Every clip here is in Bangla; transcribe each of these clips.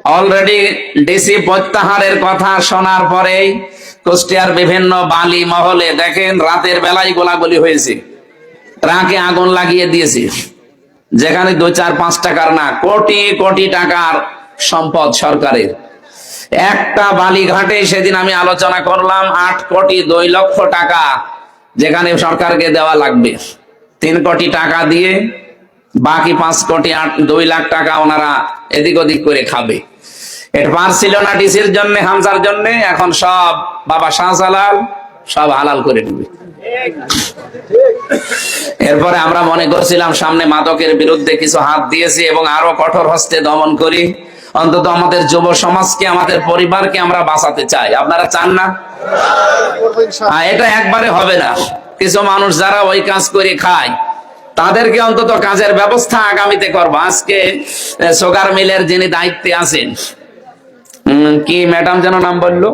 অলরেডি ডিসি প্রত্যাহারের কথা শোনার পরেই কুষ্টিয়ার বিভিন্ন বালি মহলে দেখেন রাতের বেলায় গোলাগুলি হয়েছে, ট্রাকে আগুন লাগিয়ে দিয়েছে, যেখানে 2-4-5 টাকার না, কোটি কোটি টাকার সম্পদ সরকারের। একটা বালিঘাটে সেদিন আমি আলোচনা করলাম 8 কোটি 2 লক্ষ টাকা যেখানে সরকারকে দেওয়া লাগবে, 3 কোটি টাকা দিয়ে বাকি 5 কোটি 2 লাখ টাকা ওনারা এদিক ওদিক করে খাবে। এটা পারছিল না ডিসির জন্য, হামজার জন্য, এখন সব বাবা শাহজালাল সব হালাল করে দিবে। এরপরে আমরা মনে করছিলাম সামনে মাদকের বিরুদ্ধে কিছু হাত দিয়েছি এবং আরো কঠোর হস্তে দমন করি, অন্তত আমাদের যুব সমাজকে, আমাদের পরিবারকে আমরা বাঁচাতে চাই। আপনারা চান না? এটা একবারে হবে না। কিছু মানুষ যারা ওই কাজ করে খায় তাদেরকে অন্তত কাজের ব্যবস্থা আগামীতে করবো। আজকে সুগার মিলের যিনি দায়িত্বে আছেন, কি ম্যাডাম যেন নাম বললো,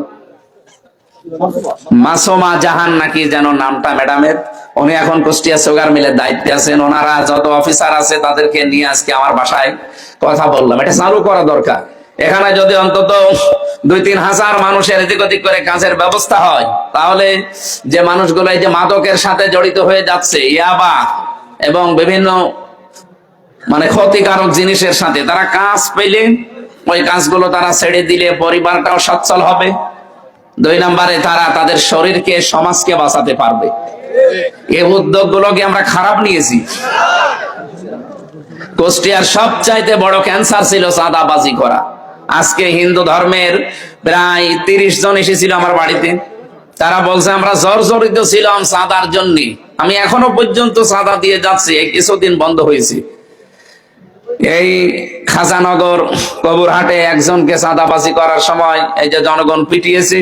মাসুমা জাহান নাকি যেন নামটা ম্যাডামের, উনি এখন কুষ্টিয়া সুগার মিলের দায়িত্বে আছেন। ওনারা যত অফিসার আছে তাদেরকে নিয়ে আজকে আমার বাসায় কথা বললাম, এটা চালু করা দরকার। এখানে যদি অন্তত 2-3 হাজার মানুষের এদিক ওদিক করে কাজের ব্যবস্থা হয়, তাহলে যে মানুষগুলো এই যে মাদকের সাথে জড়িত হয়ে যাচ্ছে, ইয়াবা এবং বিভিন্ন মানে ক্ষতিকারক জিনিসের সাথে, তারা কাজ পেলে ওই কাজগুলো তারা ছেড়ে দিলে পরিবারটাও সচ্ছল হবে। 2 নম্বরে তারা তাদের শরীরকে, সমাজকে বাঁচাতে পারবে। এই উদ্যোগগুলোকে আমরা খারাপ নিয়েছি। কুষ্টিয়ার সবচাইতে বড় ক্যান্সার ছিল চাঁদাবাজি করা। আজকে হিন্দু ধর্মের প্রায় 30 জন এসেছিল আমার বাড়িতে, তারা বলছে আমরা জর্জরিত ছিলাম চাঁদার জন্য। আমি এখনো পর্যন্ত চাঁদা দিয়ে যাচ্ছি, এই কিছুদিন বন্ধ হয়েছে। এই খাজানগর কবুরহাটে একজনকে চাঁদাবাজি করার সময় এই যে জনগণ পিটিয়েছে,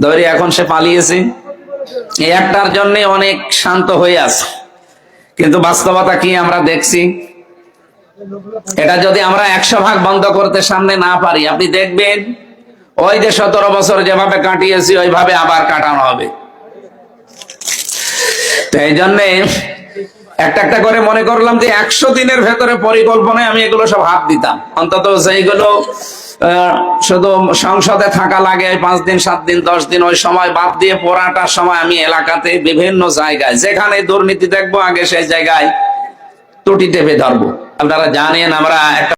ধরে এখন সে পালিয়েছে। এই একটার জন্য অনেক শান্ত হয়ে আছে, কিন্তু বাস্তবতা কি আমরা দেখছি। এটা যদি আমরা 100 ভাগ বন্ধ করতে সামনে না পারি, আপনি দেখবেন ওই যে 17 বছর যেভাবে কাটিয়েছি ওইভাবে আবার কাটানো হবে। তো এই জন্যে একটা একটা করে মনে করলাম যে 100 দিনের ভেতরে পরিকল্পনায় আমি এগুলো সব হাত দিতাম, অন্তত সেইগুলো শুধু সংসদে থাকা লাগে 5 দিন 7 দিন 10 দিন, ওই সময় বাদ দিয়ে পড়াটার সময় আমি এলাকাতে বিভিন্ন জায়গায় যেখানে দুর্নীতি দেখবো আগে সেই জায়গায় টুটি টেপে ধরবো। আপনারা জানেন আমরা একটা